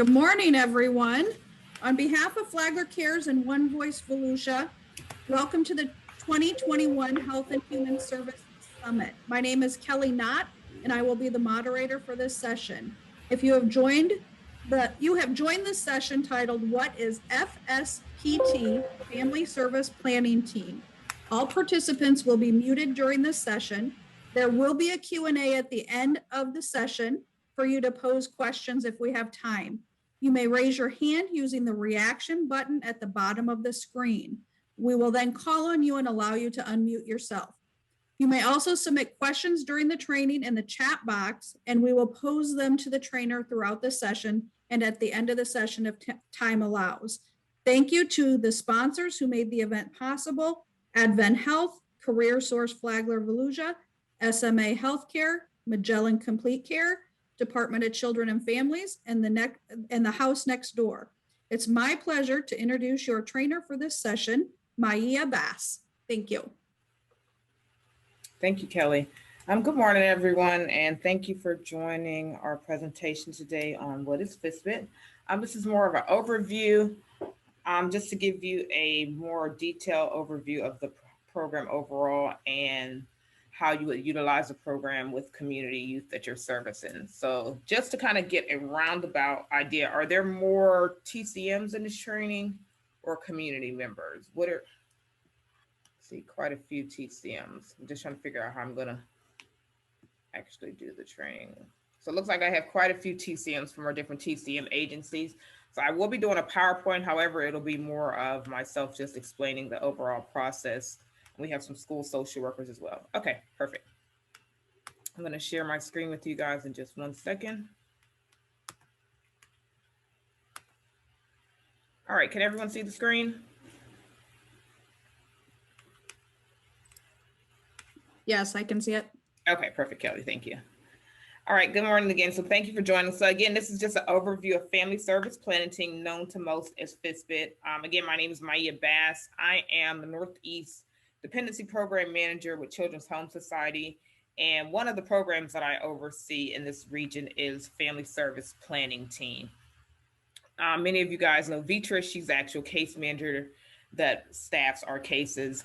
Good morning, everyone. On behalf of Flagler Cares and One Voice Volusia, welcome to the 2021 Health and Human Services Summit. My name is Kelly Knott, and I will be the moderator for this session. If you have joined this session titled, What is FSPT, Family Service Planning Team? All participants will be muted during this session. There will be a Q&A at the end of the session for you to pose questions if we have time. You may raise your hand using the reaction button at the bottom of the screen. We will then call on you and allow you to unmute yourself. You may also submit questions during the training in the chat box, and we will pose them to the trainer throughout the session and at the end of the session if time allows. Thank you to the sponsors who made the event possible: Advent Health, Career Source Flagler Volusia, SMA Healthcare, Magellan Complete Care, Department of Children and Families, and the house next door. It's my pleasure to introduce your trainer for this session, Maia Bass. Thank you. Thank you, Kelly. Good morning, everyone, and thank you for joining our presentation today on what is FSPT. This is more of an overview, just to give you a more detailed overview of the program overall and how you would utilize the program with community youth that you're servicing. So just to kind of get a roundabout idea, are there more TCMs in this training or community members? See quite a few TCMs. I'm just trying to figure out how I'm gonna actually do the training. So it looks like I have quite a few TCMs from our different TCM agencies. So I will be doing a PowerPoint, however, it'll be more of myself just explaining the overall process. We have some school social workers as well. Okay, perfect. I'm going to share my screen with you guys in just 1 second. All right, can everyone see the screen? Yes, I can see it. Okay, perfect, Kelly, thank you. All right, good morning again. So thank you for joining. So again, this is just an overview of Family Service Planning Team, known to most as FSPT. Again, my name is Maia Bass. I am the Northeast Dependency Program Manager with Children's Home Society. And one of the programs that I oversee in this region is Family Service Planning Team. Many of you guys know Vitra. She's the actual case manager that staffs our cases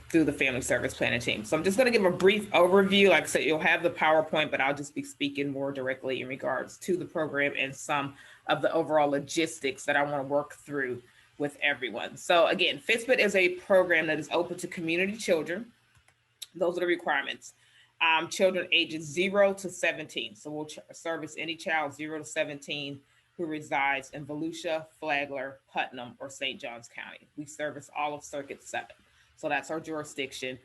through the Family Service Planning Team. So I'm just going to give a brief overview. Like I said, you'll have the PowerPoint, but I'll just be speaking more directly in regards to the program and some of the overall logistics that I want to work through with everyone. So again, FSPT is a program that is open to community children. Those are the requirements. Children ages 0 to 17. So we'll service any child 0 to 17 who resides in Volusia, Flagler, Putnam, or St. Johns County. We service all of Circuit 7. So that's our jurisdiction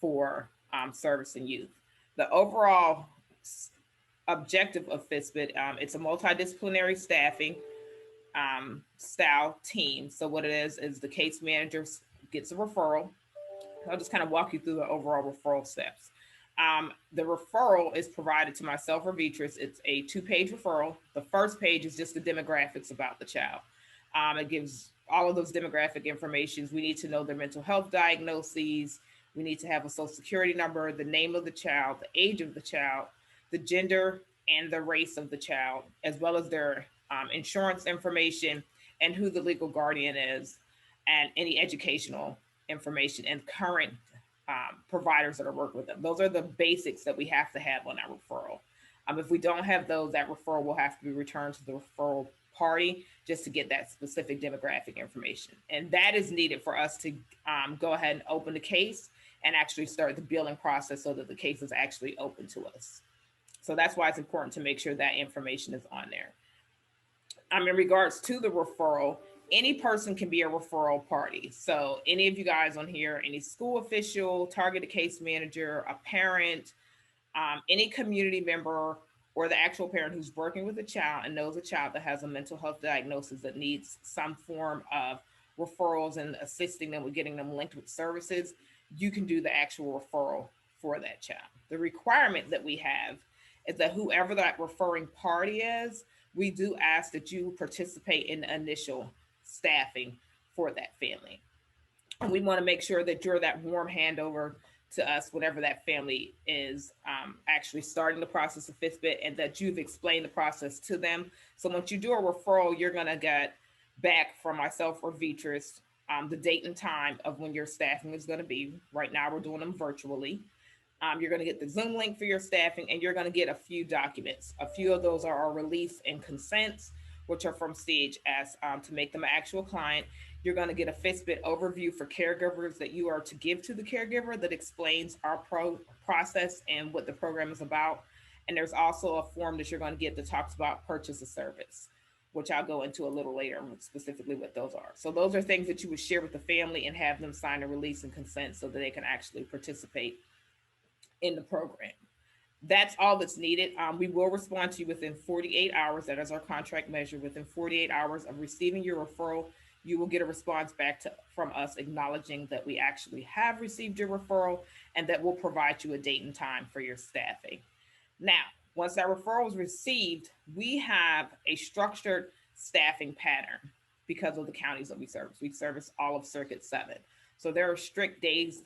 for servicing youth. The overall objective of FSPT, it's a multidisciplinary staffing style team. So what it is the case manager gets a referral. I'll just kind of walk you through the overall referral steps. The referral is provided to myself or Vitris. It's a 2-page referral. The first page is just the demographics about the child. It gives all of those demographic informations. We need to know their mental health diagnoses. We need to have a social security number, the name of the child, the age of the child, the gender and the race of the child, as well as their insurance information and who the legal guardian is, and any educational information and current providers that are working with them. Those are the basics that we have to have on our referral. If we don't have those, that referral will have to be returned to the referral party just to get that specific demographic information. And that is needed for us to go ahead and open the case and actually start the billing process so that the case is actually open to us. So that's why it's important to make sure that information is on there. In regards to the referral, any person can be a referral party. So any of you guys on here, any school official, targeted case manager, a parent, any community member, or the actual parent who's working with a child and knows a child that has a mental health diagnosis that needs some form of referrals and assisting them with getting them linked with services, you can do the actual referral for that child. The requirement that we have is that whoever that referring party is, we do ask that you participate in the initial staffing for that family. And we want to make sure that you're that warm handover to us whenever that family is actually starting the process of FSPT, and that you've explained the process to them. So once you do a referral, you're going to get back from myself or Vitris the date and time of when your staffing is going to be. Right now, we're doing them virtually. You're going to get the Zoom link for your staffing, and you're going to get a few documents. A few of those are our release and consents, which are from CHS to make them an actual client. You're going to get a FSPT overview for caregivers that you are to give to the caregiver that explains our process and what the program is about. And there's also a form that you're going to get that talks about purchase of service, which I'll go into a little later, specifically what those are. So those are things that you would share with the family and have them sign a release and consent so that they can actually participate in the program. That's all that's needed. We will respond to you within 48 hours. That is our contract measure. Within 48 hours of receiving your referral, you will get a response back from us acknowledging that we actually have received your referral and that we'll provide you a date and time for your staffing. Now, once that referral is received, we have a structured staffing pattern because of the counties that we service. We service all of Circuit 7. So there are strict days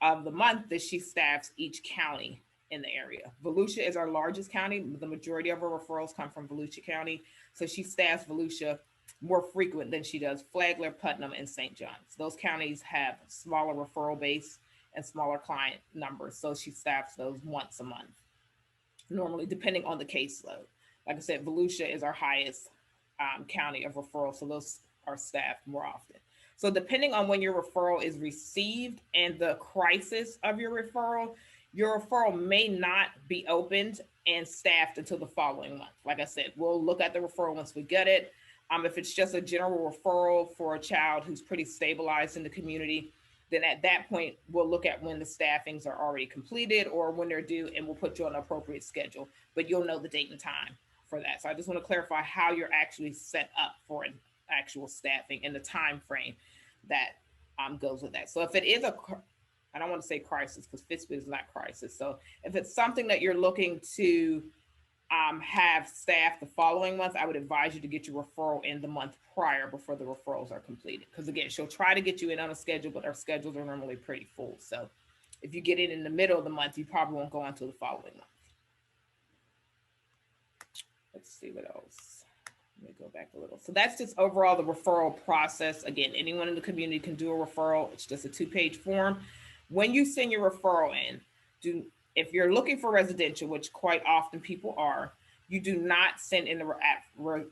of the month that she staffs each county in the area. Volusia is our largest county. The majority of our referrals come from Volusia County. So she staffs Volusia more frequent than she does Flagler, Putnam, and St. John's. Those counties have smaller referral base and smaller client numbers. So she staffs those once a month, normally depending on the caseload. Like I said, Volusia is our highest county of referrals. So those are staffed more often. So depending on when your referral is received and the crisis of your referral may not be opened and staffed until the following month. Like I said, we'll look at the referral once we get it. If it's just a general referral for a child who's pretty stabilized in the community, then at that point, we'll look at when the staffings are already completed or when they're due, and we'll put you on an appropriate schedule, but you'll know the date and time for that. So I just want to clarify how you're actually set up for an actual staffing and the time frame that goes with that. So if it is I don't want to say crisis because FSPT is not crisis. So if it's something that you're looking to have staff the following month, I would advise you to get your referral in the month prior before the referrals are completed. Because again, she'll try to get you in on a schedule, but our schedules are normally pretty full. So if you get in the middle of the month, you probably won't go until the following month. Let's see what else. Let me go back a little. So that's just overall the referral process. Again, anyone in the community can do a referral. It's just a 2-page form. When you send your referral in, if you're looking for residential, which quite often people are, you do not send in the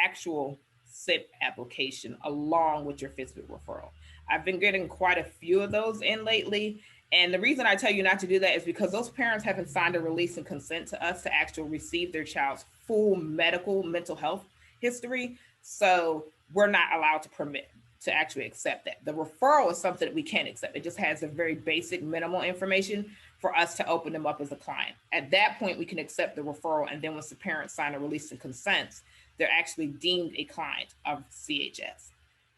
actual SIP application along with your FSPT referral. I've been getting quite a few of those in lately. And the reason I tell you not to do that is because those parents haven't signed a release and consent to us to actually receive their child's full mental health history. So we're not allowed to permit to actually accept that. The referral is something that we can accept. It just has a very basic minimal information for us to open them up as a client. At that point, we can accept the referral. And then once the parents sign a release and consents, they're actually deemed a client of CHS.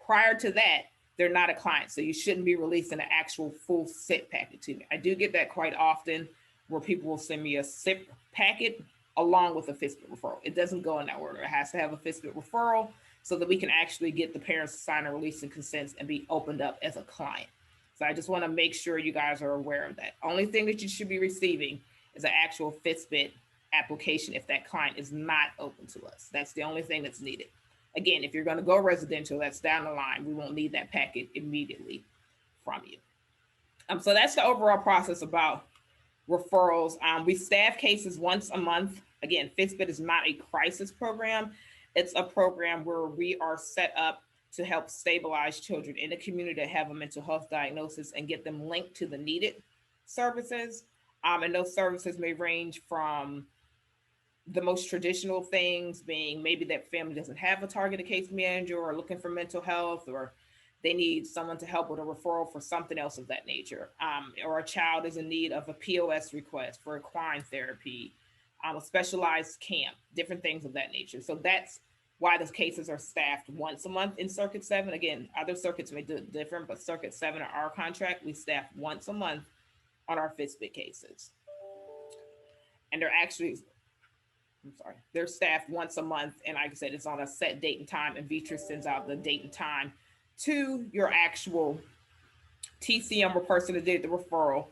Prior to that, they're not a client. So you shouldn't be releasing an actual full SIP packet to me. I do get that quite often where people will send me a SIP packet along with a FSPT referral. It doesn't go in that order. It has to have a FSPT referral so that we can actually get the parents to sign a release and consents and be opened up as a client. So I just want to make sure you guys are aware of that. Only thing that you should be receiving is an actual FSPT application if that client is not open to us. That's the only thing that's needed. Again, if you're going to go residential, that's down the line. We won't need that packet immediately from you. So that's the overall process about referrals. We staff cases once a month. Again, FSPT is not a crisis program. It's a program where we are set up to help stabilize children in the community that have a mental health diagnosis and get them linked to the needed services. And those services may range from the most traditional things being maybe that family doesn't have a targeted case manager or looking for mental health, or they need someone to help with a referral for something else of that nature. Or a child is in need of a POS request for equine therapy, a specialized camp, different things of that nature. So that's why those cases are staffed once a month in Circuit 7. Again, other circuits may do it different, but Circuit 7 are our contract. We staff once a month on our FSPT cases. And they're staffed once a month. And like I said, it's on a set date and time, and Vitris sends out the date and time to your actual TCM or person that did the referral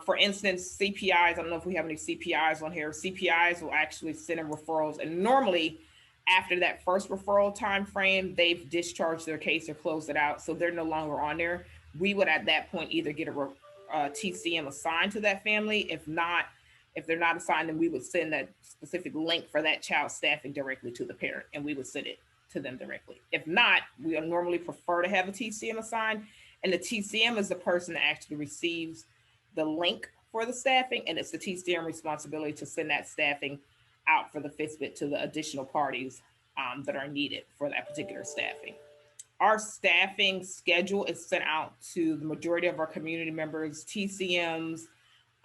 For instance, CPIs, I don't know if we have any CPIs on here. CPIs will actually send in referrals, and normally after that first referral time frame, they've discharged their case or closed it out, so they're no longer on there. We would at that point either get a TCM assigned to that family. If not, if they're not assigned, then we would send that specific link for that child staffing directly to the parent, and we would send it to them directly. If not, we normally prefer to have a TCM assigned, and the TCM is the person that actually receives the link for the staffing, and it's the TCM responsibility to send that staffing out for the FSPT to the additional parties that are needed for that particular staffing. Our staffing schedule is sent out to the majority of our community members, TCMs,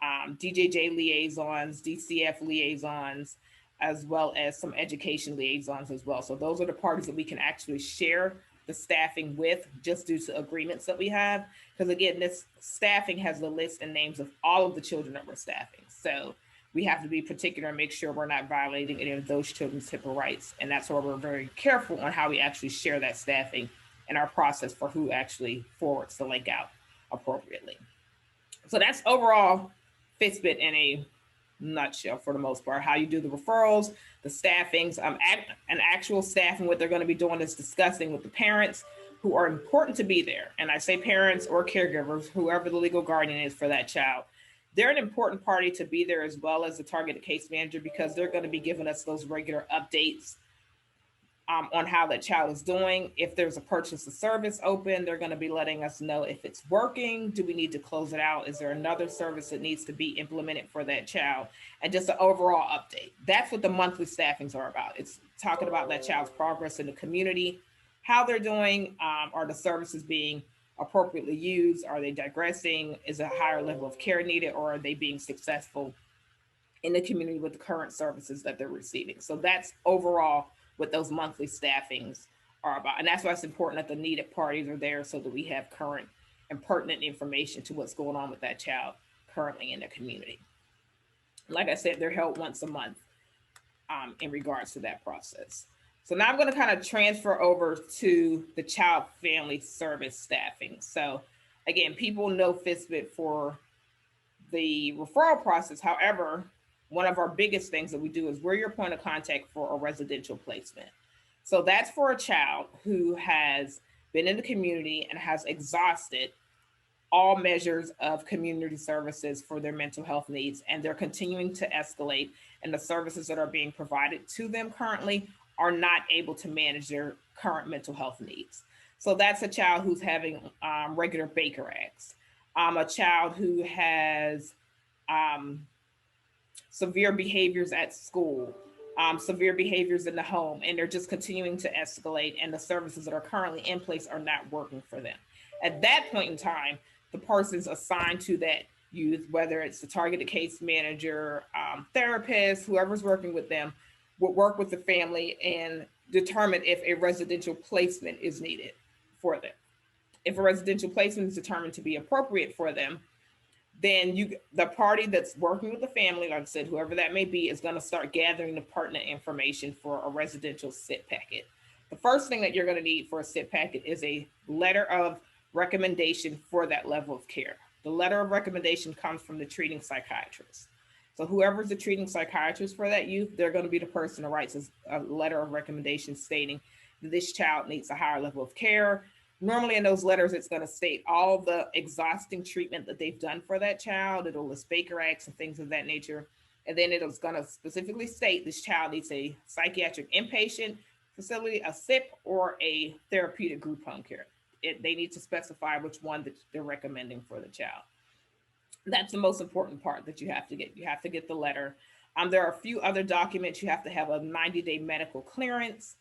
DJJ liaisons, DCF liaisons, as well as some education liaisons as well. So those are the parties that we can actually share the staffing with, just due to agreements that we have. Because again, this staffing has the list and names of all of the children that we're staffing. So we have to be particular and make sure we're not violating any of those children's HIPAA rights. And that's why we're very careful on how we actually share that staffing and our process for who actually forwards the link out appropriately. So that's overall FSPT in a nutshell for the most part, how you do the referrals, the staffings, and actual staffing. What they're going to be doing is discussing with the parents who are important to be there. And I say parents or caregivers, whoever the legal guardian is for that child. They're an important party to be there, as well as the targeted case manager, because they're going to be giving us those regular updates on how that child is doing. If there's a purchase of service open, they're going to be letting us know if it's working. Do we need to close it out? Is there another service that needs to be implemented for that child? And just an overall update. That's what the monthly staffings are about. It's talking about that child's progress in the community, how they're doing. Are the services being appropriately used? Are they digressing? Is a higher level of care needed, or are they being successful in the community with the current services that they're receiving? So that's overall what those monthly staffings are about. And that's why it's important that the needed parties are there, so that we have current and pertinent information to what's going on with that child currently in the community. Like I said, they're held once a month in regards to that process. So now I'm going to kind of transfer over to the child family service staffing. So again, people know FSPT for the referral process. However, one of our biggest things that we do is we're your point of contact for a residential placement. So that's for a child who has been in the community and has exhausted all measures of community services for their mental health needs, and they're continuing to escalate, and the services that are being provided to them currently are not able to manage their current mental health needs. So that's a child who's having regular Baker acts, a child who has severe behaviors at school, severe behaviors in the home, and they're just continuing to escalate, and the services that are currently in place are not working for them. At that point in time, the person's assigned to that youth, whether it's the targeted case manager, therapist, whoever's working with them, will work with the family and determine if a residential placement is needed for them. If a residential placement is determined to be appropriate for them, then the party that's working with the family, like I said, whoever that may be, is going to start gathering the pertinent information for a residential SIT packet. The first thing that you're going to need for a SIT packet is a letter of recommendation for that level of care. The letter of recommendation comes from the treating psychiatrist. So whoever's the treating psychiatrist for that youth, they're going to be the person that writes a letter of recommendation stating that this child needs a higher level of care. Normally in those letters, it's going to state all the exhausting treatment that they've done for that child. It'll list Baker acts and things of that nature. And then it's going to specifically state this child needs a psychiatric inpatient facility, a SIP, or a therapeutic group home care. They need to specify which one that they're recommending for the child. That's the most important part that you have to get. You have to get the letter. There are a few other documents. You have to have a 90-day medical clearance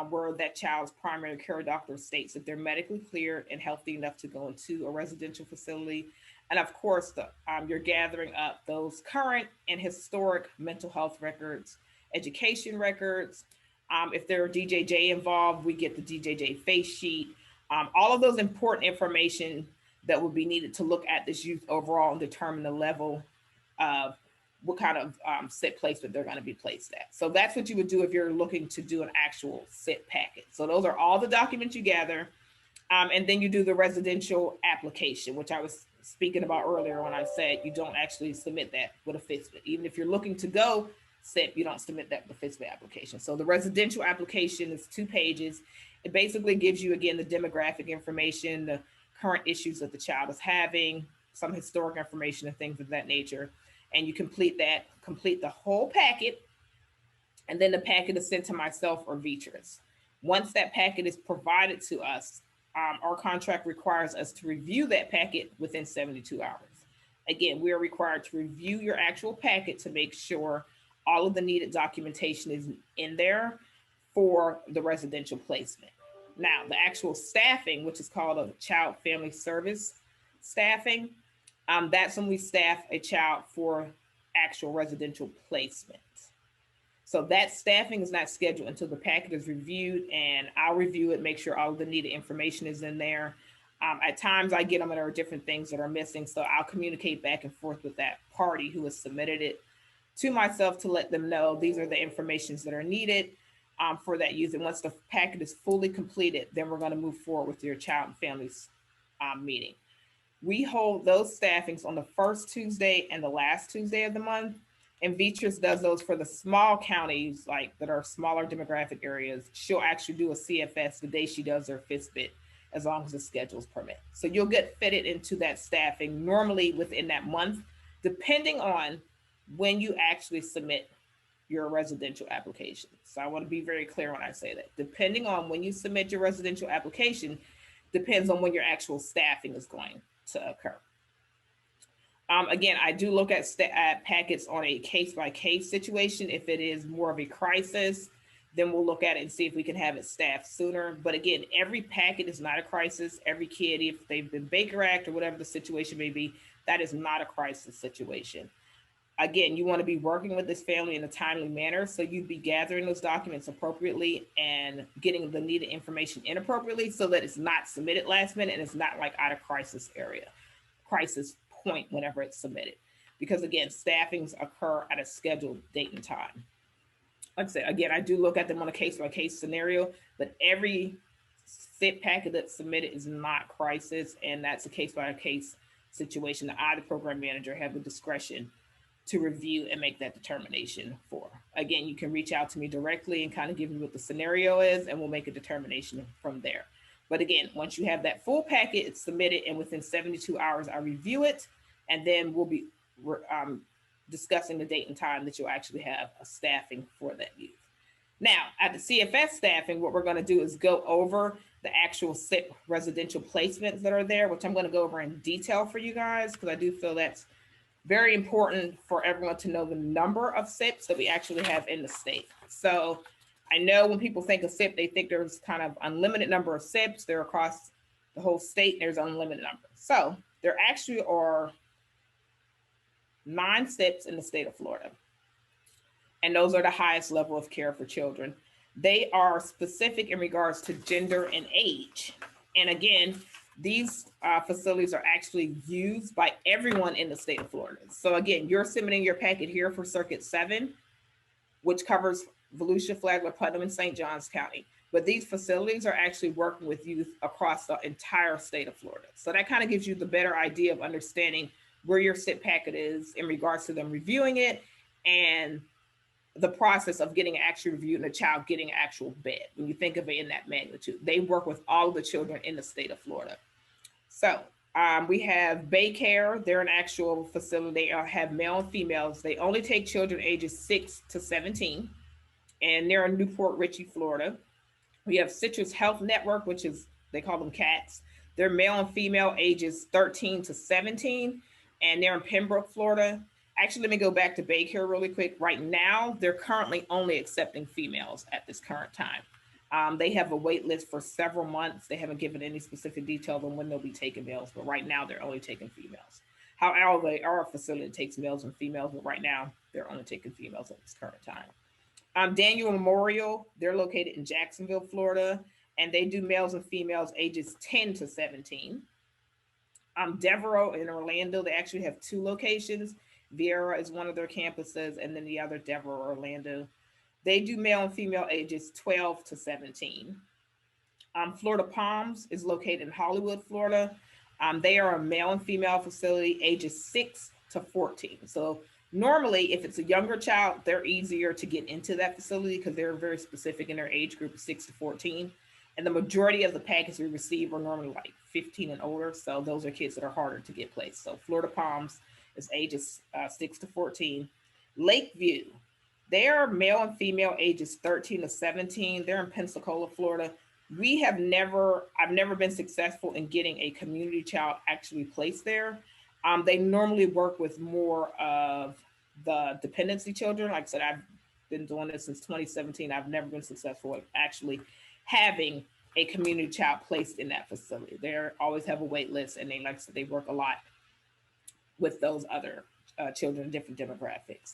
where that child's primary care doctor states that they're medically cleared and healthy enough to go into a residential facility. And of course, you're gathering up those current and historic mental health records, education records. If there are DJJ involved, we get the DJJ face sheet. All of those important information that would be needed to look at this youth overall and determine the level of what kind of SIT placement they're going to be placed at. So that's what you would do if you're looking to do an actual SIT packet. So those are all the documents you gather. And then you do the residential application, which I was speaking about earlier when I said you don't actually submit that with a FSPT. Even if you're looking to go SIP, you don't submit that with a FSPT application. So the residential application is 2 pages. It basically gives you, again, the demographic information, the current issues that the child is having, some historic information and things of that nature. And you complete the whole packet, and then the packet is sent to myself or Beatrice. Once that packet is provided to us, our contract requires us to review that packet within 72 hours. Again, we are required to review your actual packet to make sure all of the needed documentation is in there for the residential placement. Now, the actual staffing, which is called a child family service staffing, that's when we staff a child for actual residential placement. So that staffing is not scheduled until the packet is reviewed, and I'll review it, make sure all of the needed information is in there. At times I get them and there are different things that are missing. So I'll communicate back and forth with that party who has submitted it to myself to let them know these are the informations that are needed for that use. And once the packet is fully completed, then we're going to move forward with your child and families meeting. We hold those staffings on the first Tuesday and the last Tuesday of the month. And Beatrice does those for the small counties, like that are smaller demographic areas. She'll actually do a CFS the day she does her FSPT, as long as the schedules permit. So you'll get fitted into that staffing normally within that month, depending on when you actually submit your residential application. So I want to be very clear when I say that. Depending on when you submit your residential application, depends on when your actual staffing is going to occur. Again, I do look at packets on a case-by-case situation. If it is more of a crisis, then we'll look at it and see if we can have it staffed sooner. But again, every packet is not a crisis. Every kid, if they've been Baker Act or whatever the situation may be, that is not a crisis situation. Again, you want to be working with this family in a timely manner. So you'd be gathering those documents appropriately and getting the needed information inappropriately so that it's not submitted last minute and it's not like out of crisis point whenever it's submitted. Because again, staffings occur at a scheduled date and time. Like I said, again, I do look at them on a case-by-case scenario, but every SIP packet that's submitted is not crisis, and that's a case-by-case situation that I, the program manager, have the discretion to review and make that determination for. Again, you can reach out to me directly and kind of give me what the scenario is, and we'll make a determination from there. But again, once you have that full packet, it's submitted, and within 72 hours, I review it, and then we'll be discussing the date and time that you'll actually have a staffing for that youth. Now, at the CFS staffing, what we're going to do is go over the actual SIP residential placements that are there, which I'm going to go over in detail for you guys, because I do feel that's very important for everyone to know the number of SIPs that we actually have in the state. So I know when people think of SIP, they think there's kind of unlimited number of SIPs. They're across the whole state. There's unlimited number. So there actually are 9 SIPs in the state of Florida. And those are the highest level of care for children. They are specific in regards to gender and age. And again, these facilities are actually used by everyone in the state of Florida. So again, you're submitting your packet here for Circuit 7, which covers Volusia, Flagler, Putnam, and St. Johns County. But these facilities are actually working with youth across the entire state of Florida. So that kind of gives you the better idea of understanding where your SIP packet is in regards to them reviewing it and the process of getting actually reviewed and a child getting an actual bed. When you think of it in that magnitude, they work with all of the children in the state of Florida. So we have Bay Care. They're an actual facility. They have male and females. They only take children ages 6 to 17, and they're in Newport Richey, Florida. We have Citrus Health Network, which is, they call them CATS. They're male and female ages 13 to 17, and they're in Pembroke, Florida. Actually, let me go back to Bay Care really quick. Right now, they're currently only accepting females at this current time. They have a wait list for several months. They haven't given any specific details on when they'll be taking males, but right now they're only taking females. However, they are a facility that takes males and females, but right now they're only taking females at this current time. Daniel Memorial, they're located in Jacksonville, Florida, and they do males and females ages 10 to 17. Devereaux in Orlando, they actually have 2 locations. Viera is one of their campuses, and then the other, Devereaux, Orlando. They do male and female ages 12 to 17. Florida Palms is located in Hollywood, Florida. They are a male and female facility, ages 6 to 14. So normally, if it's a younger child, they're easier to get into that facility because they're very specific in their age group of 6 to 14. And the majority of the packets we receive are normally like 15 and older. So those are kids that are harder to get placed. So Florida Palms is ages 6 to 14. Lakeview, they are male and female ages 13 to 17. They're in Pensacola, Florida. I've never been successful in getting a community child actually placed there. They normally work with more of the dependency children. Like I said, I've been doing this since 2017. I've never been successful at actually having a community child placed in that facility. They always have a wait list, and like I said, they work a lot with those other children in different demographics.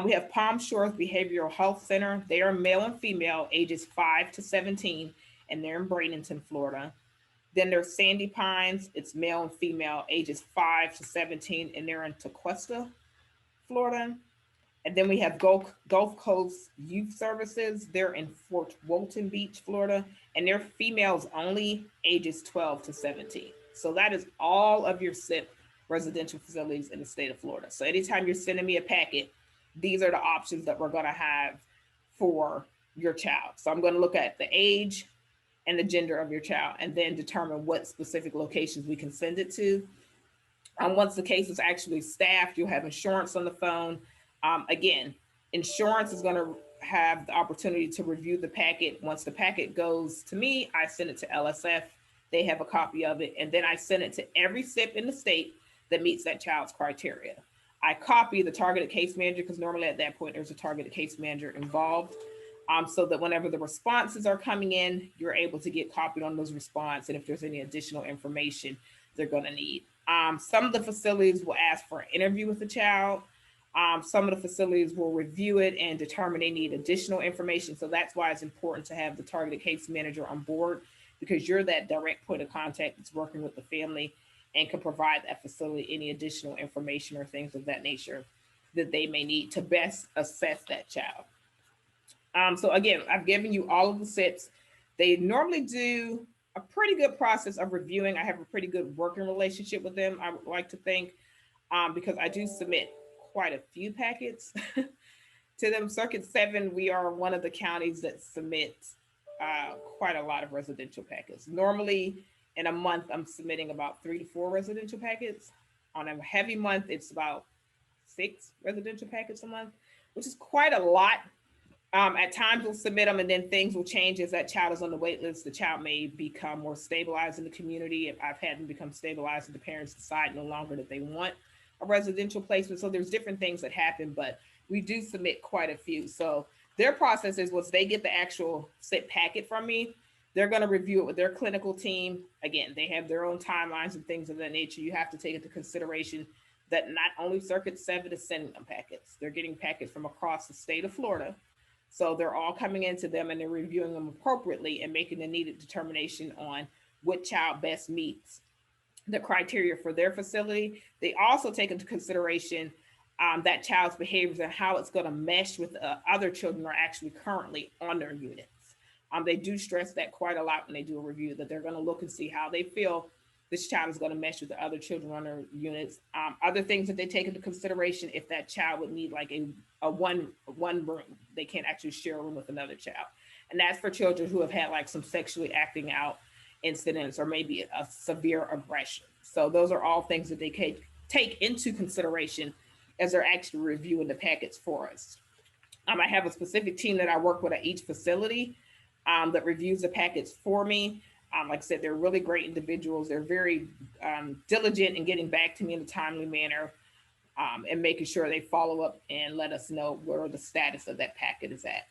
We have Palm Shores Behavioral Health Center. They are male and female, ages 5 to 17, and they're in Bradenton, Florida. Then there's Sandy Pines. It's male and female, ages 5 to 17, and they're in Tequesta, Florida. And then we have Gulf Coast Youth Services. They're in Fort Walton Beach, Florida, and they're females only, ages 12 to 17. So that is all of your SIP residential facilities in the state of Florida. So anytime you're sending me a packet, these are the options that we're going to have for your child. So I'm going to look at the age and the gender of your child, and then determine what specific locations we can send it to. Once the case is actually staffed, you'll have insurance on the phone. Again, insurance is going to have the opportunity to review the packet. Once the packet goes to me, I send it to LSF. They have a copy of it, and then I send it to every SIP in the state that meets that child's criteria. I copy the targeted case manager, because normally at that point there's a targeted case manager involved, so that whenever the responses are coming in, you're able to get copied on those responses, and if there's any additional information they're going to need. Some of the facilities will ask for an interview with the child. Some of the facilities will review it and determine they need additional information. So that's why it's important to have the targeted case manager on board, because you're that direct point of contact that's working with the family and can provide that facility any additional information or things of that nature that they may need to best assess that child. So again, I've given you all of the SIPs. They normally do a pretty good process of reviewing. I have a pretty good working relationship with them, I would like to think, because I do submit quite a few packets to them. Circuit 7, we are one of the counties that submits quite a lot of residential packets. Normally in a month, I'm submitting about 3 to 4 residential packets. On a heavy month, it's about 6 residential packets a month, which is quite a lot. At times we'll submit them, and then things will change as that child is on the wait list. The child may become more stabilized in the community. If I've had them become stabilized and the parents decide no longer that they want a residential placement. So there's different things that happen, but we do submit quite a few. So their process is, once they get the actual SIP packet from me, they're going to review it with their clinical team. Again, they have their own timelines and things of that nature. You have to take into consideration that not only Circuit 7 is sending them packets, they're getting packets from across the state of Florida. So they're all coming into them, and they're reviewing them appropriately and making the needed determination on what child best meets the criteria for their facility. They also take into consideration that child's behaviors and how it's going to mesh with other children who are actually currently on their units. They do stress that quite a lot when they do a review, that they're going to look and see how they feel this child is going to mesh with the other children on their units. Other things that they take into consideration, if that child would need like a one room, they can't actually share a room with another child. And that's for children who have had like some sexually acting out incidents or maybe a severe aggression. So those are all things that they take into consideration as they're actually reviewing the packets for us. I have a specific team that I work with at each facility that reviews the packets for me. Like I said, they're really great individuals. They're very diligent in getting back to me in a timely manner and making sure they follow up and let us know where the status of that packet is at.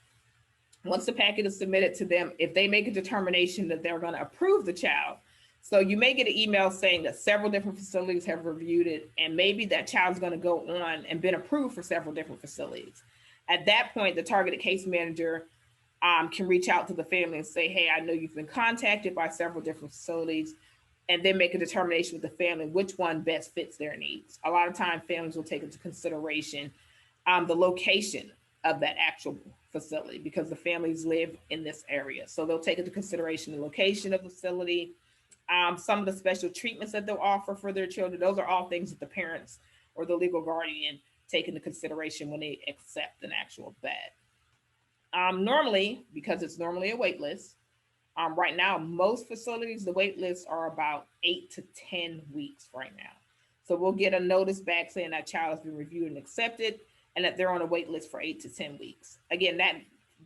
Once the packet is submitted to them, if they make a determination that they're going to approve the child, so you may get an email saying that several different facilities have reviewed it, and maybe that child's going to go on and been approved for several different facilities. At that point, the targeted case manager can reach out to the family and say, hey, I know you've been contacted by several different facilities, and then make a determination with the family which one best fits their needs. A lot of times families will take into consideration the location of that actual facility because the families live in this area. So they'll take into consideration the location of the facility, some of the special treatments that they'll offer for their children. Those are all things that the parents or the legal guardian take into consideration when they accept an actual bed. Normally, because it's normally a wait list, right now, most facilities, the wait lists are about 8 to 10 weeks right now. So we'll get a notice back saying that child has been reviewed and accepted and that they're on a wait list for 8 to 10 weeks. Again, that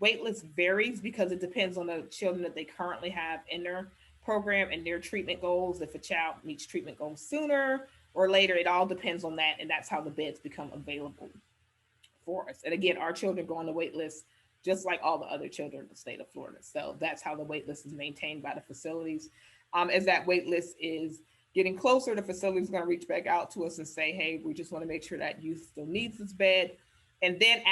wait list varies because it depends on the children that they currently have in their program and their treatment goals. If a child meets treatment goals sooner or later, it all depends on that. And that's how the beds become available for us. And again, our children go on the wait list just like all the other children in the state of Florida. So that's how the wait list is maintained by the facilities. As that wait list is getting closer, the facility is going to reach back out to us and say, hey, we just want to make sure that youth still needs this bed. And then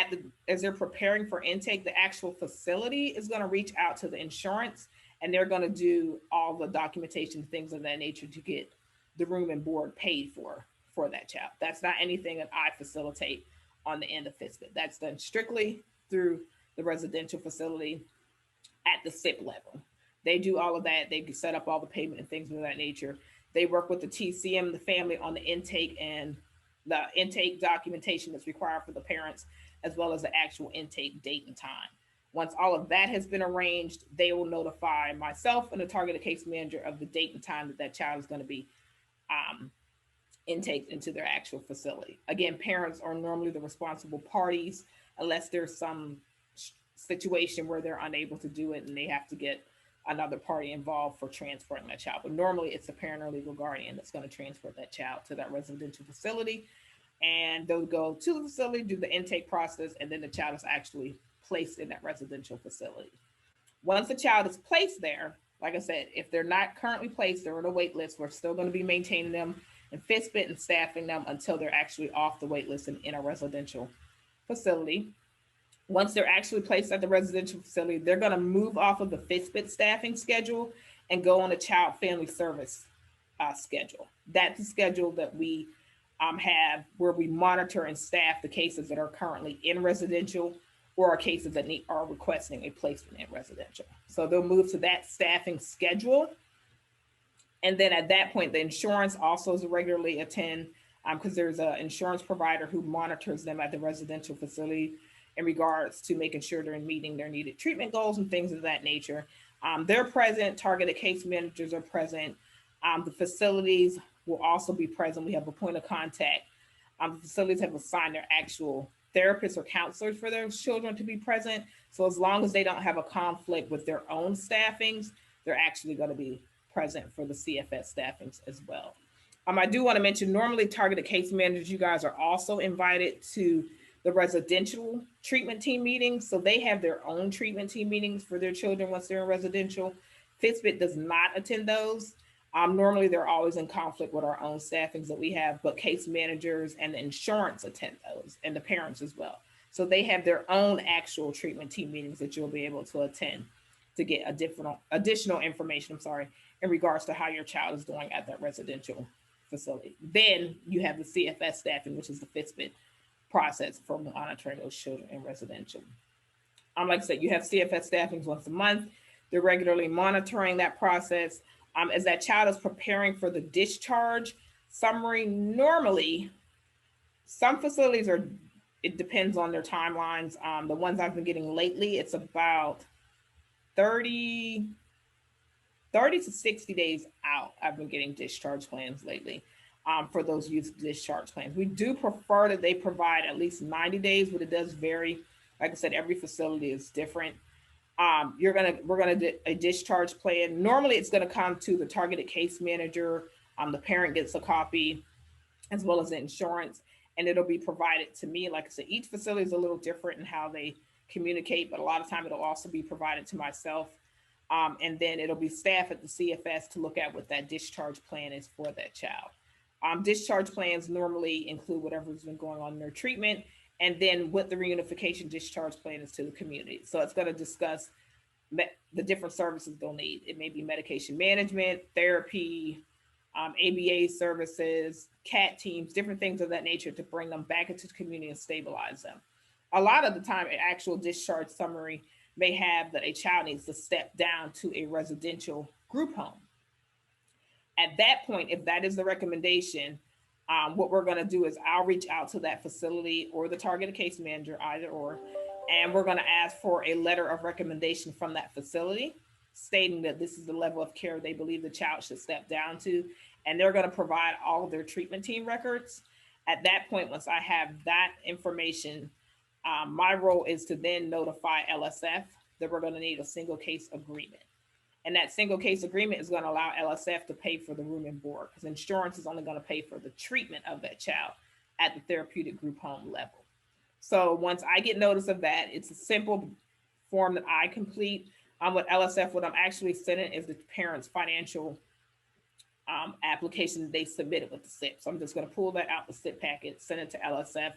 as they're preparing for intake, the actual facility is going to reach out to the insurance and they're going to do all the documentation, things of that nature to get the room and board paid for that child. That's not anything that I facilitate on the end of FSPT. That's done strictly through the residential facility at the SIP level. They do all of that. They set up all the payment and things of that nature. They work with the TCM, the family, on the intake and the intake documentation that's required for the parents, as well as the actual intake date and time. Once all of that has been arranged, they will notify myself and the targeted case manager of the date and time that that child is going to be intaked into their actual facility. Again, parents are normally the responsible parties unless there's some situation where they're unable to do it and they have to get another party involved for transporting that child. But normally it's the parent or legal guardian that's going to transport that child to that residential facility. And they'll go to the facility, do the intake process, and then the child is actually placed in that residential facility. Once the child is placed there, like I said, if they're not currently placed, they're on a wait list, we're still going to be maintaining them and FSPT and staffing them until they're actually off the wait list and in a residential facility. Once they're actually placed at the residential facility, they're going to move off of the FSPT staffing schedule and go on a child family service schedule. That's the schedule that we have where we monitor and staff the cases that are currently in residential or cases that are requesting a placement in residential. So they'll move to that staffing schedule. And then at that point, the insurance also is regularly attend because there's an insurance provider who monitors them at the residential facility in regards to making sure they're meeting their needed treatment goals and things of that nature. They're present, targeted case managers are present. The facilities will also be present. We have a point of contact. The facilities have assigned their actual therapists or counselors for their children to be present. So as long as they don't have a conflict with their own staffings, they're actually going to be present for the CFS staffings as well. I do want to mention, normally targeted case managers, you guys are also invited to the residential treatment team meetings. So they have their own treatment team meetings for their children once they're in residential. FSPT does not attend those. Normally they're always in conflict with our own staffings that we have, but case managers and the insurance attend those and the parents as well. So they have their own actual treatment team meetings that you'll be able to attend to get additional information, in regards to how your child is doing at that residential facility. Then you have the CFS staffing, which is the FSPT process for monitoring those children in residential. Like I said, you have CFS staffings once a month. They're regularly monitoring that process. As that child is preparing for the discharge summary, normally some facilities it depends on their timelines. The ones I've been getting lately, it's about 30 to 60 days out. I've been getting discharge plans lately. For those youth discharge plans. We do prefer that they provide at least 90 days, but it does vary. Like I said, every facility is different. We're gonna do a discharge plan. Normally it's gonna come to the targeted case manager. The parent gets a copy as well as the insurance, and it'll be provided to me. Like I said, each facility is a little different in how they communicate, but a lot of time it'll also be provided to myself. And then it'll be staff at the CFS to look at what that discharge plan is for that child. Discharge plans normally include whatever's been going on in their treatment, and then what the reunification discharge plan is to the community. So it's going to discuss the different services they'll need. It may be medication management, therapy, ABA services, CAT teams, different things of that nature to bring them back into the community and stabilize them. a lot of the time, an actual discharge summary may have that a child needs to step down to a residential group home. At that point, if that is the recommendation, what we're going to do is I'll reach out to that facility or the targeted case manager, either or, and we're going to ask for a letter of recommendation from that facility stating that this is the level of care they believe the child should step down to, and they're going to provide all of their treatment team records. At that point, once I have that information, my role is to then notify LSF that we're going to need a single case agreement. And that single case agreement is going to allow LSF to pay for the room and board, because insurance is only going to pay for the treatment of that child at the therapeutic group home level. So once I get notice of that, it's a simple form that I complete. With LSF, what I'm actually sending is the parent's financial application that they submitted with the SIP. So I'm just going to pull that out the SIP packet, send it to LSF.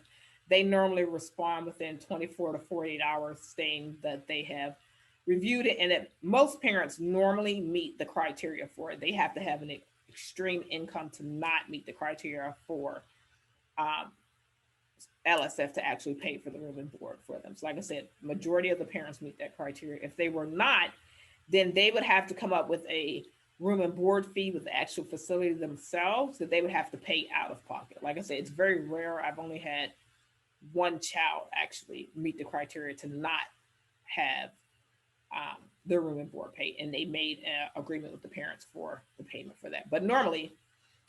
They normally respond within 24 to 48 hours stating that they have reviewed it, and that most parents normally meet the criteria for it. They have to have an extreme income to not meet the criteria for LSF to actually pay for the room and board for them. So like I said, majority of the parents meet that criteria. If they were not, then they would have to come up with a room and board fee with the actual facility themselves that they would have to pay out of pocket. Like I said, it's very rare. I've only had one child actually meet the criteria to not have their room and board paid, and they made an agreement with the parents for the payment for that. But normally,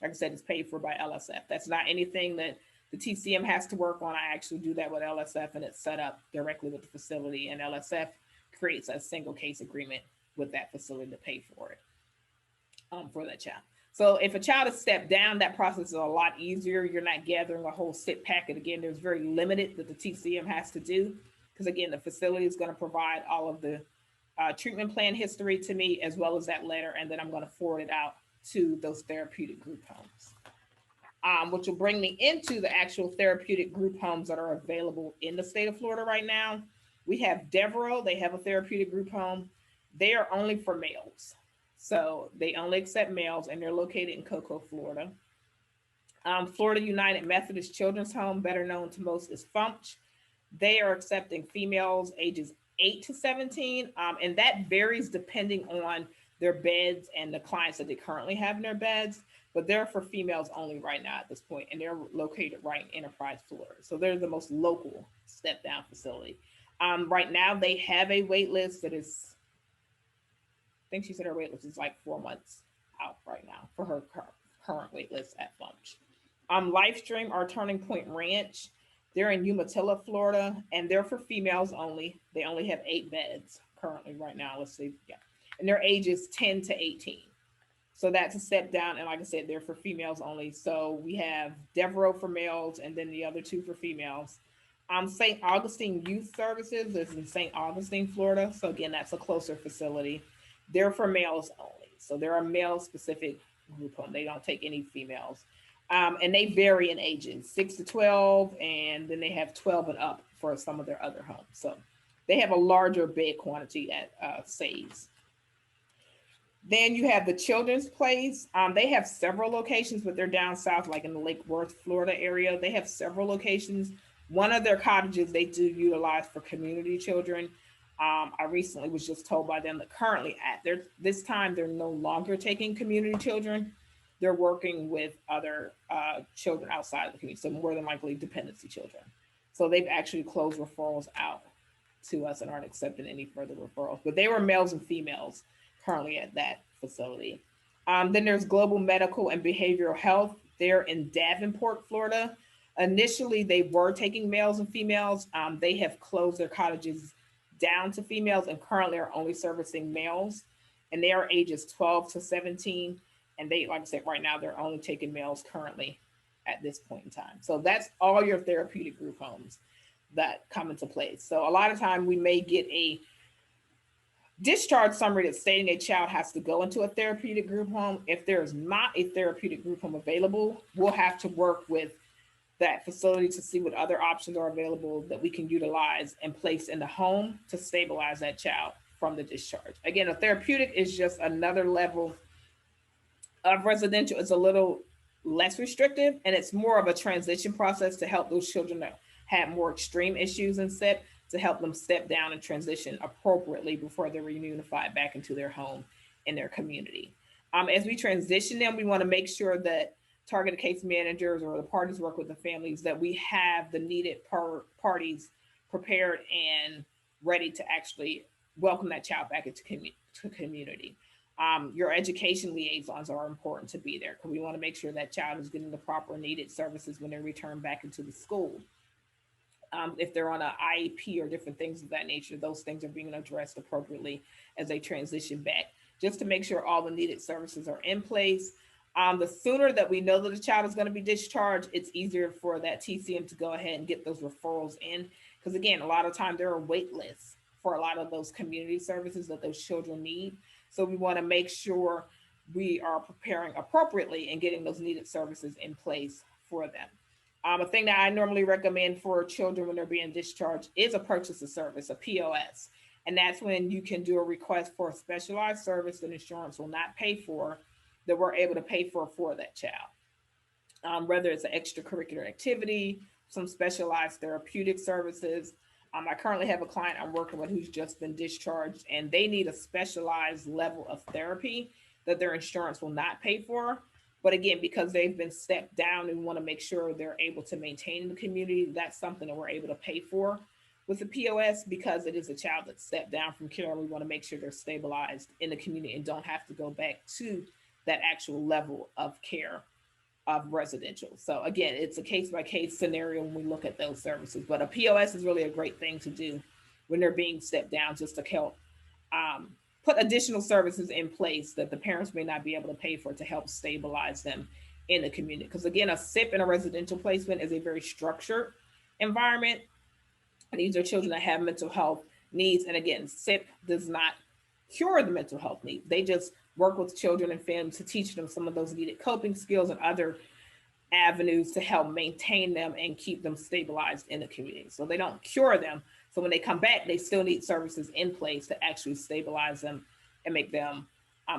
like I said, it's paid for by LSF. That's not anything that the TCM has to work on. I actually do that with LSF, and it's set up directly with the facility, and LSF creates a single case agreement with that facility to pay for it, for that child. So if a child is stepped down, that process is a lot easier. You're not gathering a whole SIP packet. Again, there's very limited that the TCM has to do, because again, the facility is going to provide all of the treatment plan history to me, as well as that letter, and then I'm going to forward it out to those therapeutic group homes, which will bring me into the actual therapeutic group homes that are available in the state of Florida right now. We have Devereux. They have a therapeutic group home. They are only for males. So they only accept males, and they're located in Cocoa, Florida. Florida United Methodist Children's Home, better known to most as FUMCH. They are accepting females ages 8 to 17, and that varies depending on their beds and the clients that they currently have in their beds, but they're for females only right now at this point, and they're located right in Enterprise, Florida. So they're the most local step-down facility. Right now, they have a wait list that is, I think she said her wait list is like 4 months out right now for her current wait list at FUMCH. Lifestream are Turning Point Ranch. They're in Umatilla, Florida, and they're for females only. They only have 8 beds currently right now. Let's see. Yeah. And their age is 10 to 18. So that's a step down. And like I said, they're for females only. So we have Devereux for males, and then the other 2 for females. St. Augustine Youth Services is in St. Augustine, Florida. So again, that's a closer facility. They're for males only. So they're a male-specific group home. They don't take any females. And they vary in ages, 6 to 12, and then they have 12 and up for some of their other homes. So they have a larger bed quantity at SAYS. Then you have the Children's Place. They have several locations, but they're down south, like in the Lake Worth, Florida area. They have several locations. One of their cottages they do utilize for community children. I recently was just told by them that currently this time they're no longer taking community children. They're working with other children outside of the community, so more than likely dependency children. So they've actually closed referrals out to us and aren't accepting any further referrals. But they were males and females currently at that facility. Then there's Global Medical and Behavioral Health. They're in Davenport, Florida. Initially, they were taking males and females. They have closed their cottages down to females and currently are only servicing males. And they are ages 12 to 17. And they, like I said, right now, they're only taking males currently at this point in time. So that's all your therapeutic group homes that come into place. So a lot of time we may get a discharge summary that's stating a child has to go into a therapeutic group home. If there's not a therapeutic group home available, we'll have to work with that facility to see what other options are available that we can utilize and place in the home to stabilize that child from the discharge. Again, a therapeutic is just another level of residential. It's a little less restrictive, and it's more of a transition process to help those children had more extreme issues in SIP to help them step down and transition appropriately before they're reunified back into their home and their community. As we transition them, we want to make sure that targeted case managers or the parties work with the families, that we have the needed parties prepared and ready to actually welcome that child back into community. Your education liaisons are important to be there because we want to make sure that child is getting the proper needed services when they return back into the school. If they're on an IEP or different things of that nature, those things are being addressed appropriately as they transition back, just to make sure all the needed services are in place. The sooner that we know that the child is going to be discharged, it's easier for that TCM to go ahead and get those referrals in. Because again, a lot of time there are wait lists for a lot of those community services that those children need. So we want to make sure we are preparing appropriately and getting those needed services in place for them. A thing that I normally recommend for children when they're being discharged is a purchase of service, a POS. And that's when you can do a request for a specialized service that insurance will not pay for, that we're able to pay for that child. Whether it's an extracurricular activity, some specialized therapeutic services. I currently have a client I'm working with who's just been discharged, and they need a specialized level of therapy that their insurance will not pay for. But again, because they've been stepped down and we want to make sure they're able to maintain the community, that's something that we're able to pay for with the POS, because it is a child that's stepped down from care. We want to make sure they're stabilized in the community and don't have to go back to that actual level of care of residential. So again, it's a case-by-case scenario when we look at those services, but a POS is really a great thing to do when they're being stepped down, just to help put additional services in place that the parents may not be able to pay for to help stabilize them in the community. Because again, a SIP in a residential placement is a very structured environment. And these are children that have mental health needs. And again, SIP does not cure the mental health needs. They just work with children and families to teach them some of those needed coping skills and other avenues to help maintain them and keep them stabilized in the community. So they don't cure them. So when they come back, they still need services in place to actually stabilize them and make them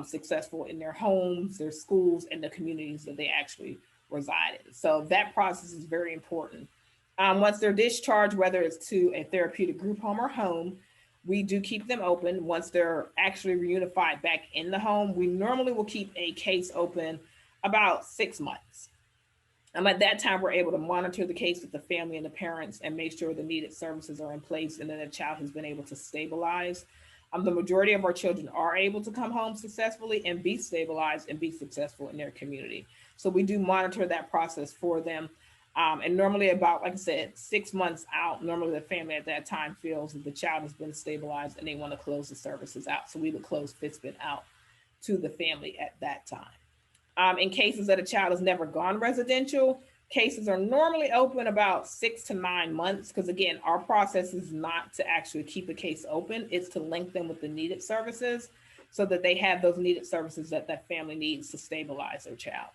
successful in their homes, their schools, and the communities that they actually reside in. So that process is very important. Once they're discharged, whether it's to a therapeutic group home or home, we do keep them open. Once they're actually reunified back in the home, we normally will keep a case open about 6 months. At that time, we're able to monitor the case with the family and the parents and make sure the needed services are in place and that the child has been able to stabilize. The majority of our children are able to come home successfully and be stabilized and be successful in their community. So we do monitor that process for them. And normally about, like I said, 6 months out, normally the family at that time feels that the child has been stabilized and they want to close the services out. So we would close FSPT out to the family at that time. In cases that a child has never gone residential, cases are normally open about 6 to 9 months, because again, our process is not to actually keep a case open, it's to link them with the needed services so that they have those needed services that that family needs to stabilize their child.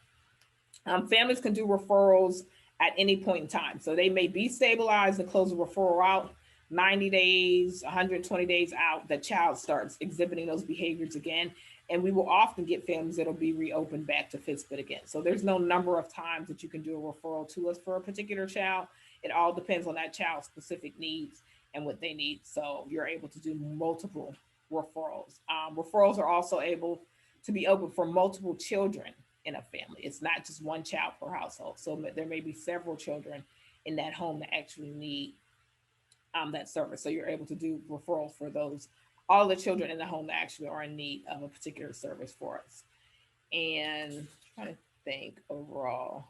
Families can do referrals at any point in time. So they may be stabilized and close a referral out 90 days, 120 days out, the child starts exhibiting those behaviors again. And we will often get families that'll be reopened back to FSPT again. So there's no number of times that you can do a referral to us for a particular child. It all depends on that child's specific needs and what they need. So you're able to do multiple referrals. Referrals are also able to be open for multiple children in a family. It's not just one child per household. So there may be several children in that home that actually need that service. So you're able to do referrals for those, all the children in the home that actually are in need of a particular service for us. And I'm trying to think overall.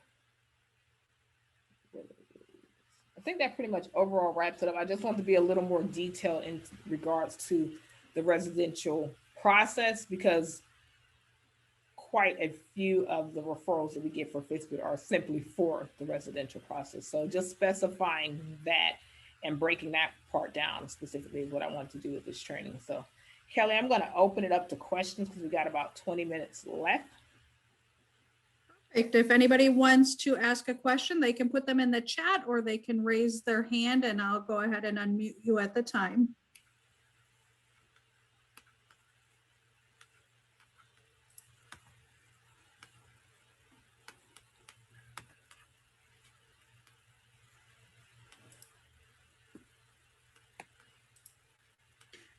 I think that pretty much overall wraps it up. I just want to be a little more detailed in regards to the residential process, because quite a few of the referrals that we get for FSPT are simply for the residential process. So just specifying that and breaking that part down specifically is what I want to do with this training. So Kelly, I'm going to open it up to questions because we got about 20 minutes left. If anybody wants to ask a question, they can put them in the chat or they can raise their hand and I'll go ahead and unmute you at the time.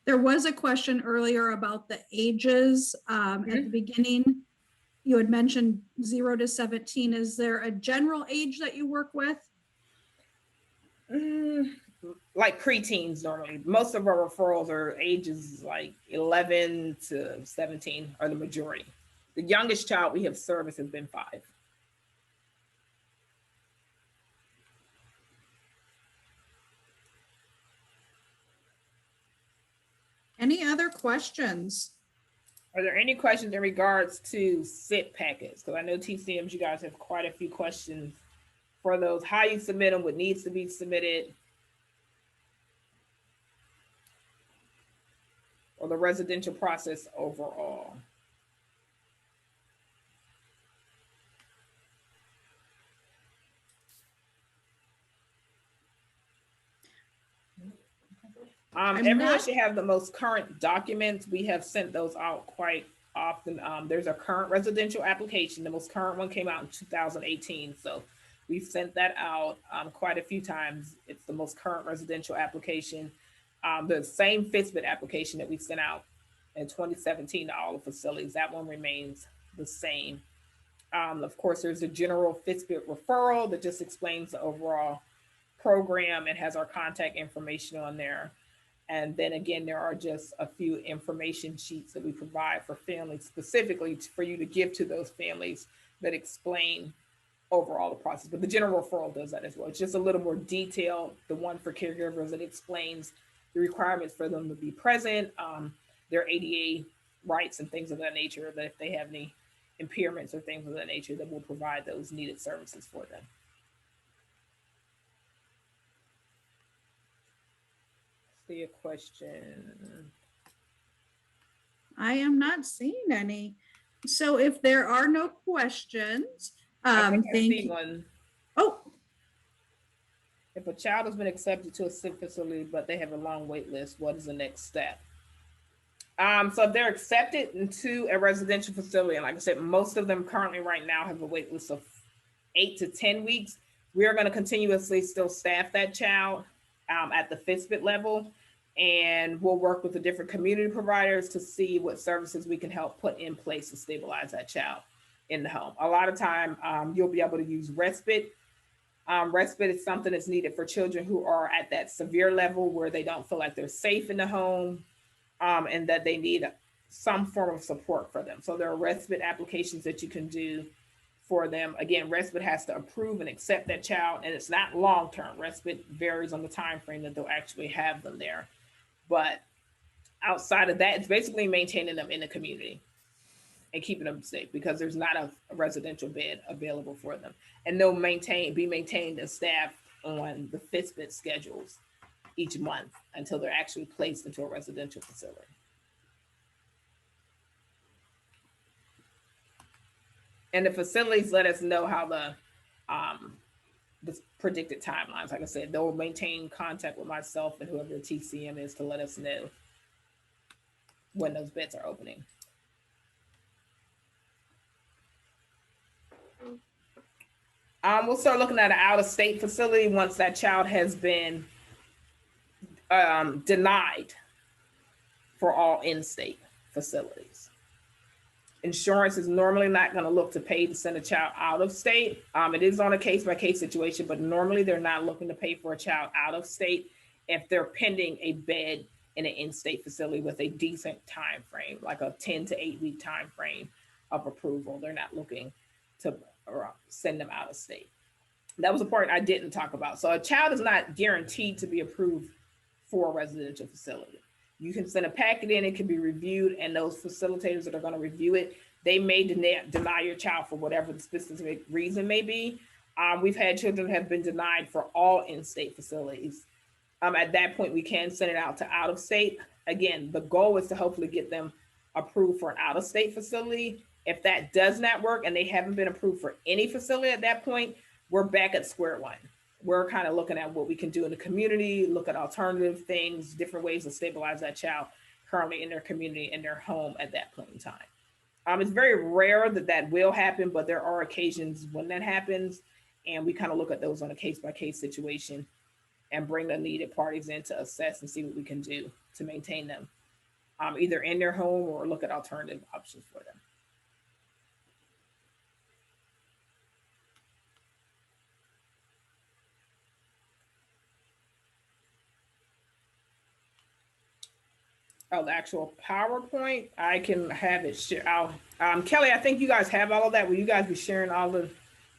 There was a question earlier about the ages. At the beginning, you had mentioned 0 to 17. Is there a general age that you work with? Like preteens normally. Most of our referrals are ages like 11 to 17 are the majority. The youngest child we have serviced has been 5. Any other questions? Are there any questions in regards to SIP packets? Because I know TCMs, you guys have quite a few questions for those. How you submit them, what needs to be submitted, or the residential process overall. Everyone should have the most current documents. We have sent those out quite often. There's a current residential application. The most current one came out in 2018. So we've sent that out quite a few times. It's the most current residential application. The same FSPT application that we sent out in 2017 to all the facilities, that one remains the same. Of course, there's a general FSPT referral that just explains the overall program and has our contact information on there. And then again, there are just a few information sheets that we provide for families, specifically for you to give to those families that explain overall the process. But the general referral does that as well. It's just a little more detailed. The one for caregivers that explains the requirements for them to be present, their ADA rights and things of that nature, that if they have any impairments or things of that nature, that will provide those needed services for them. See a question. I am not seeing any. So if there are no questions, I thank see you. one. Oh, If a child has been accepted to a SIP facility, but they have a long wait list, what is the next step? So if they're accepted into a residential facility, and like I said, most of them currently right now have a wait list of 8 to 10 weeks. We are going to continuously still staff that child at the FSPT level, and we'll work with the different community providers to see what services we can help put in place to stabilize that child in the home. A lot of time you'll be able to use respite. Respite is something that's needed for children who are at that severe level where they don't feel like they're safe in the home, and that they need some form of support for them. So there are respite applications that you can do for them. Again, respite has to approve and accept that child, and it's not long-term. Respite varies on the time frame that they'll actually have them there. But outside of that, it's basically maintaining them in the community and keeping them safe, because there's not a residential bed available for them. And they'll be maintained and staffed on the FSPT schedules each month until they're actually placed into a residential facility. And the facilities let us know how the predicted timelines. Like I said, they'll maintain contact with myself and whoever the TCM is to let us know when those beds are opening. We'll start looking at an out-of-state facility once that child has been denied for all in-state facilities. Insurance is normally not going to look to pay to send a child out of state. It is on a case-by-case situation, but normally they're not looking to pay for a child out of state if they're pending a bed in an in-state facility with a decent time frame, like a 10 to 8 week time frame of approval. They're not looking to send them out of state. That was a part I didn't talk about. So a child is not guaranteed to be approved for a residential facility. You can send a packet in, it can be reviewed, and those facilitators that are going to review it, they may deny your child for whatever the specific reason may be. We've had children have been denied for all in-state facilities. At that point, we can send it out to out-of-state. Again, the goal is to hopefully get them approved for an out-of-state facility. If that does not work and they haven't been approved for any facility at that point, we're back at square one. We're kind of looking at what we can do in the community, look at alternative things, different ways to stabilize that child currently in their community, in their home at that point in time. It's very rare that that will happen, but there are occasions when that happens, and we kind of look at those on a case-by-case situation and bring the needed parties in to assess and see what we can do to maintain them either in their home or look at alternative options for them. Oh, the actual PowerPoint, I can have it share. Kelly, I think you guys have all of that. Will you guys be sharing all the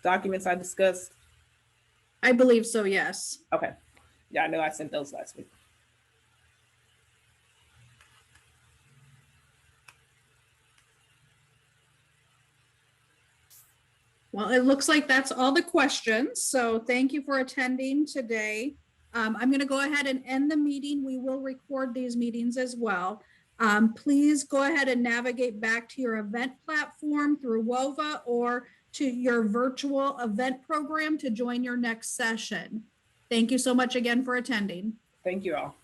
documents I discussed? I believe so, yes. Okay. Yeah, I know I sent those last week. Well, it looks like that's all the questions. So thank you for attending today. I'm going to go ahead and end the meeting. We will record these meetings as well. Please go ahead and navigate back to your event platform through WOVA or to your virtual event program to join your next session. Thank you so much again for attending. Thank you all.